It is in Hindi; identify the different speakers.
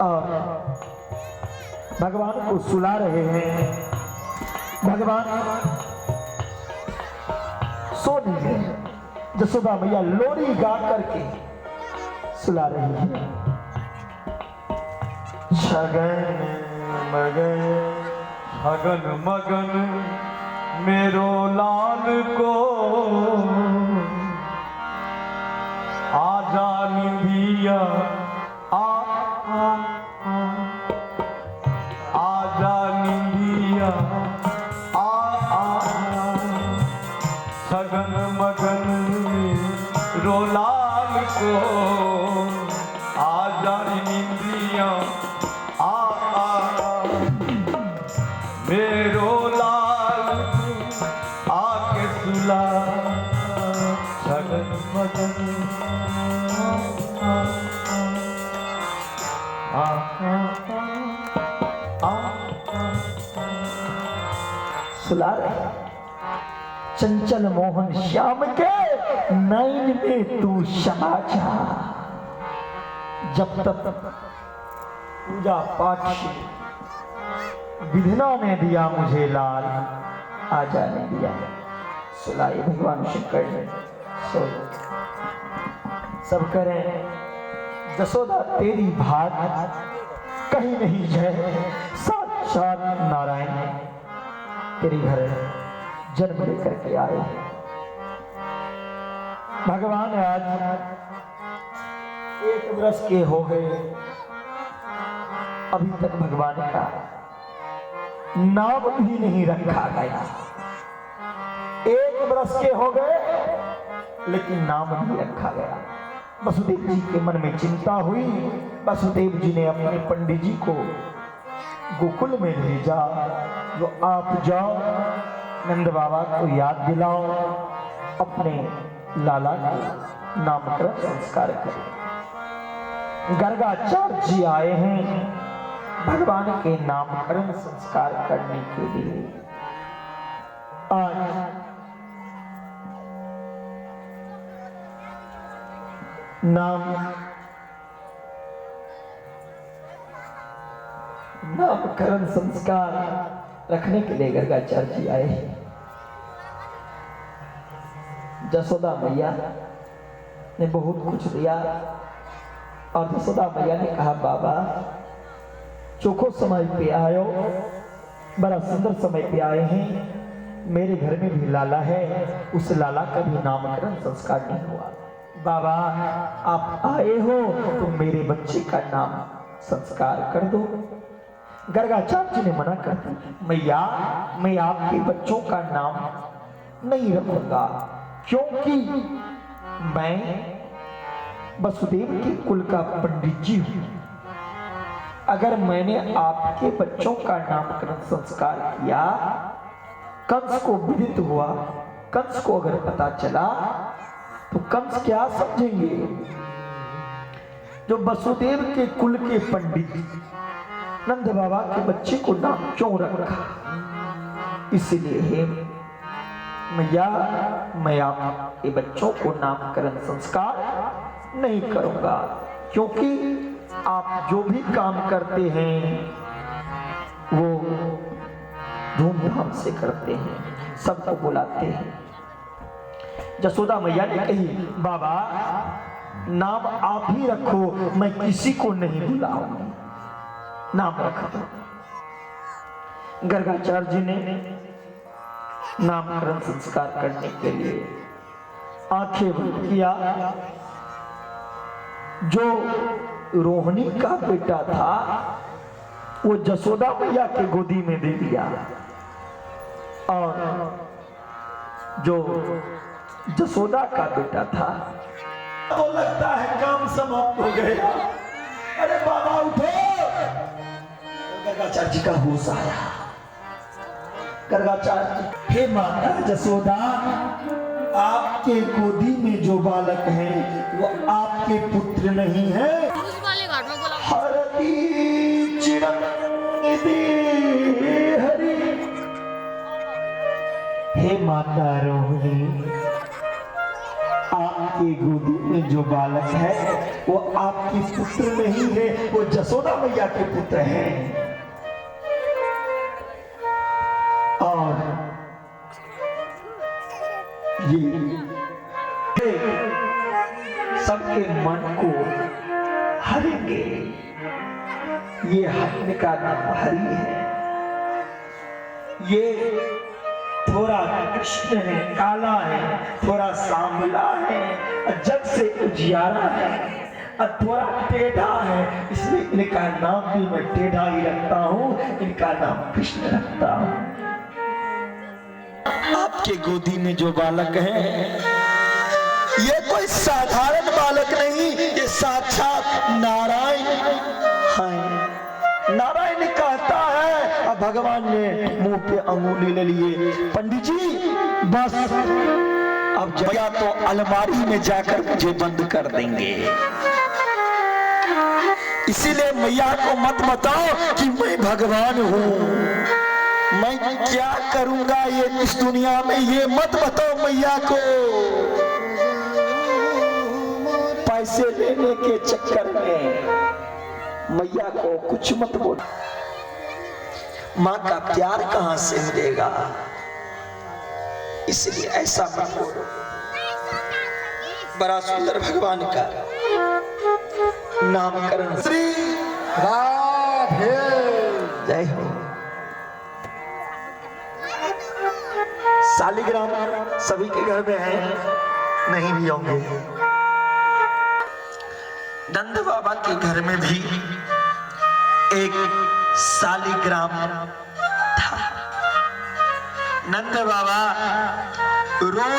Speaker 1: और भगवान को सुला रहे हैं। भगवान सो नहीं गए, जसोदा मैया लोरी गा करके सुला रही है।
Speaker 2: छगन मगन मेरो लाल को आजा निधिया आजा निधिया छगन मगन मेरो लाल को आजा निधिया मेरो लाल आके सुला छगन मगन
Speaker 1: सुला रहे। चंचल मोहन श्याम के नैन में तू क्षमा जा। जब तक पूजा पाठ विधना ने दिया मुझे लाल, आजा ने दिया। सुलाए भगवान शंकर ने। सो सब करें जसोदा तेरी भाग कहीं नहीं जय। साक्षात नारायण तेरे घर जन्म लेकर के आए। भगवान आज 1 वर्ष के हो गए, अभी तक भगवान का नाम भी नहीं रखा गया। 1 वर्ष के हो गए लेकिन नाम नहीं रखा गया। वसुदेव जी के मन में चिंता हुई। वसुदेव जी ने अपने पंडित जी को गोकुल में भेजा, जो आप जाओ नंद बाबा को याद दिलाओ, अपने लाला के नामकरण संस्कार करें। गर्गाचार्य जी आए हैं भगवान के नामकरण संस्कार करने के लिए। आज नामकरण संस्कार रखने के लिए गर्गाचार्य जी आए हैं। जसोदा मैया ने बहुत कुछ दिया और जसोदा मैया ने कहा, बाबा चोखो समय पे आयो, बड़ा सुंदर समय पे आए हैं। मेरे घर में भी लाला है, उस लाला का भी नामकरण संस्कार नहीं हुआ। बाबा आप आए हो तो मेरे बच्चे का नाम संस्कार कर दो। गर्गाचार्य जी ने मना कर दिया, मैया मैं आपके बच्चों का नाम नहीं रखूंगा, क्योंकि मैं वसुदेव के कुल का पंडित जी हूं। अगर मैंने आपके बच्चों का नामकरण संस्कार किया, कंस को विदित हुआ, कंस को अगर पता चला तो कंस क्या समझेंगे, जो वसुदेव के कुल के पंडित नंद बाबा के बच्चे को नाम क्यों रखा। इसलिए मैया मैं आपके बच्चों को नामकरण संस्कार नहीं करूंगा, क्योंकि आप जो भी काम करते हैं वो धूमधाम से करते हैं, सबको बुलाते हैं। जसोदा मैया ने कही, बाबा नाम आप ही रखो, मैं किसी को नहीं बुलाऊंगी, नाम रख दो। गर्गाचार्य जी ने नामकरण संस्कार करने के लिए आंखें बंद किया। जो रोहिणी का बेटा था वो जसोदा मैया के गोदी में दे दिया, और जो जसोदा का बेटा था तो लगता है काम समाप्त हो गया। अरे बाबा उठो। गर्गाचार्य जी का होश आया। गर्गाचार्य जी, हे माता जसोदा, आपके गोदी में जो बालक है वो आपके पुत्र नहीं है। हरती चिरंदी हरि। हे माता रोहिणी, आप आपकी गोदी में जो बालक है वो आपके पुत्र नहीं है, वो जसोदा मैया के पुत्र हैं। और ये सबके मन को हरेंगे। ये हरने का नाम हरि है। ये थोड़ा कृष्ण है, काला है, थोड़ा सांवला है, जग से उजियारा है, और थोड़ा टेढ़ा है, इसलिए इनका नाम भी मैं टेढ़ा ही रखता हूँ, इनका नाम कृष्ण रखता हूँ। आपके गोदी में जो बालक है ये कोई साधारण बालक नहीं, ये साक्षात नारायण है। नारायण कहता है और भगवान ने मुंह पे अंगुली ले लिए। पंडित जी बस अब जया तो अलमारी में जाकर मुझे बंद कर देंगे, इसीलिए मैया को मत बताओ कि मैं भगवान हूँ। मैं क्या करूंगा ये इस दुनिया में, ये मत बताओ मैया को। पैसे लेने के चक्कर में मैया को कुछ मत बोलो। माँ का प्यार कहां से मिलेगा, इसलिए ऐसा मत बोलो। बड़ा सुंदर भगवान का नामकरण। श्री राधे जय हो। शालिग्राम सभी के घर में है, नहीं भी होंगे। नंद बाबा के घर में भी एक शालिग्राम था। नंद बाबा रोज